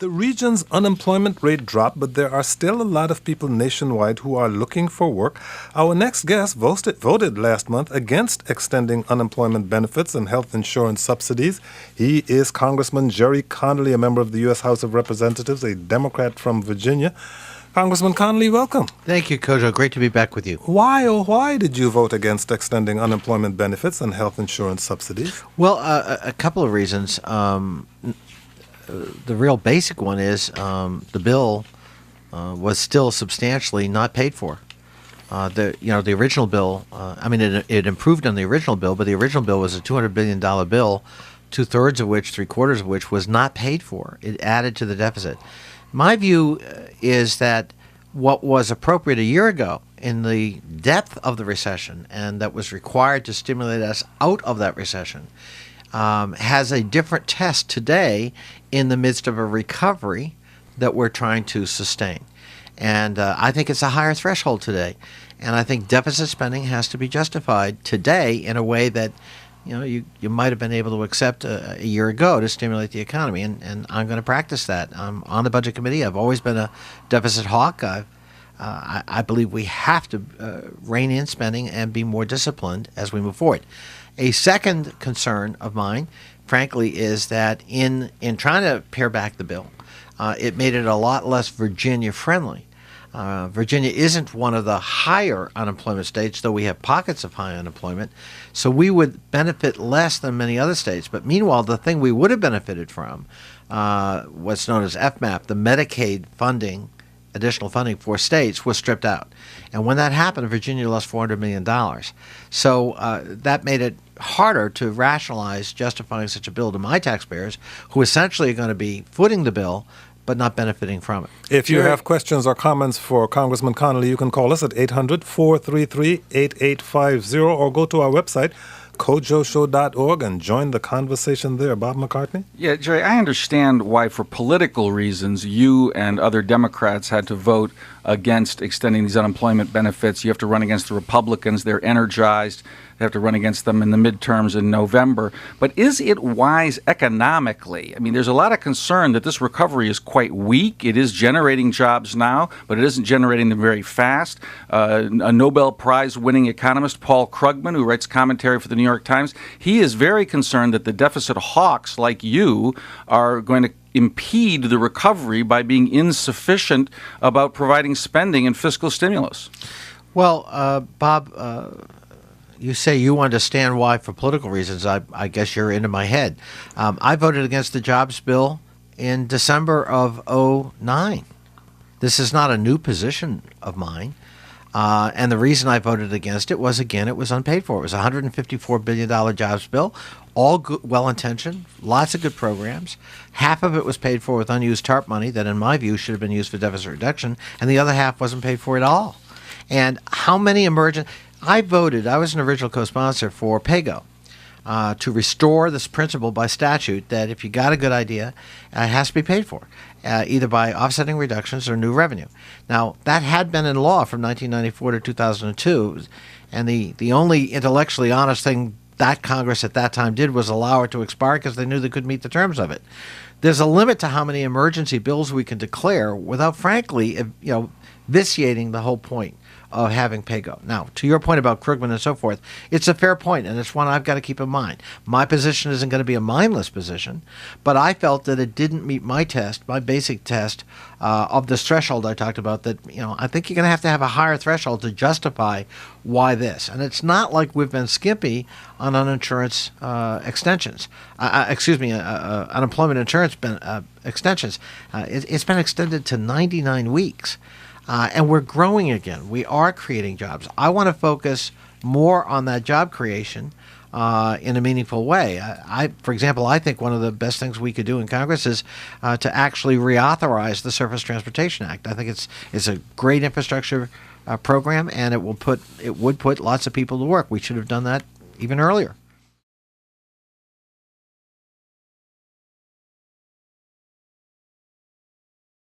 The region's unemployment rate dropped, but there are still a lot of people nationwide who are looking for work. Our next guest voted last month against extending unemployment benefits and health insurance subsidies. He is Congressman Gerry Connolly, a member of the U.S. House of Representatives, a Democrat from Virginia. Congressman Connolly, welcome. Thank you, Kojo. Great to be back with you. Why did you vote against extending unemployment benefits and health insurance subsidies? Well, a couple of reasons. The real basic one is the bill was still substantially not paid for. The original bill, it improved on the original bill, but the original bill was a $200 billion bill, three-quarters of which was not paid for. It added to the deficit. My view is that what was appropriate a year ago in the depth of the recession and that was required to stimulate us out of that recession has a different test today in the midst of a recovery that we're trying to sustain. And I think it's a higher threshold today. And I think deficit spending has to be justified today in a way that you might have been able to accept a year ago to stimulate the economy. And I'm going to practice that. I'm on the Budget Committee. I've always been a deficit hawk. I believe we have to rein in spending and be more disciplined as we move forward. A second concern of mine, frankly, is that in trying to pare back the bill, it made it a lot less Virginia-friendly. Virginia isn't one of the higher unemployment states, though we have pockets of high unemployment, so we would benefit less than many other states. But meanwhile, the thing we would have benefited from, what's known as FMAP, the Medicaid funding, additional funding for states, was stripped out. And when that happened, Virginia lost $400 million. So that made it harder to rationalize justifying such a bill to my taxpayers, who essentially are going to be footing the bill but not benefiting from it. If you have questions or comments for Congressman Connolly, you can call us at 800-433-8850 or go to our website, kojoshow.org, and join the conversation there. Bob McCartney? Yeah, Gerry, I understand why, for political reasons, you and other Democrats had to vote against extending these unemployment benefits. You have to run against the Republicans. They're energized. They have to run against them in the midterms in November. But is it wise economically? I mean, there's a lot of concern that this recovery is quite weak. It is generating jobs now, but it isn't generating them very fast. A Nobel Prize-winning economist, Paul Krugman, who writes commentary for the New York Times, he is very concerned that the deficit hawks like you are going to impede the recovery by being insufficient about providing spending and fiscal stimulus. Well, Bob, you say you understand why for political reasons. I guess you're into my head. I voted against the jobs bill in December of 2009. This is not a new position of mine. And the reason I voted against it was, again, it was unpaid for. It was a $154 billion jobs bill, all good, well-intentioned, lots of good programs. Half of it was paid for with unused TARP money that, in my view, should have been used for deficit reduction, and the other half wasn't paid for at all. And how many emergent... I was an original co-sponsor for PAYGO, to restore this principle by statute that if you got a good idea, it has to be paid for, either by offsetting reductions or new revenue. Now, that had been in law from 1994 to 2002, and the only intellectually honest thing that Congress at that time did was allow it to expire because they knew they couldn't meet the terms of it. There's a limit to how many emergency bills we can declare without, frankly, vitiating the whole point of having PAYGO. Now, to your point about Krugman and so forth, it's a fair point, and it's one I've got to keep in mind. My position isn't going to be a mindless position, but I felt that it didn't meet my test, my basic test of this threshold I talked about, that, I think you're going to have a higher threshold to justify why this. And it's not like we've been skimpy on uninsurance extensions. Unemployment insurance extensions. It's been extended to 99 weeks. And we're growing again. We are creating jobs. I want to focus more on that job creation in a meaningful way. For example, I think one of the best things we could do in Congress is to actually reauthorize the Surface Transportation Act. I think it's a great infrastructure program, and it would put lots of people to work. We should have done that even earlier.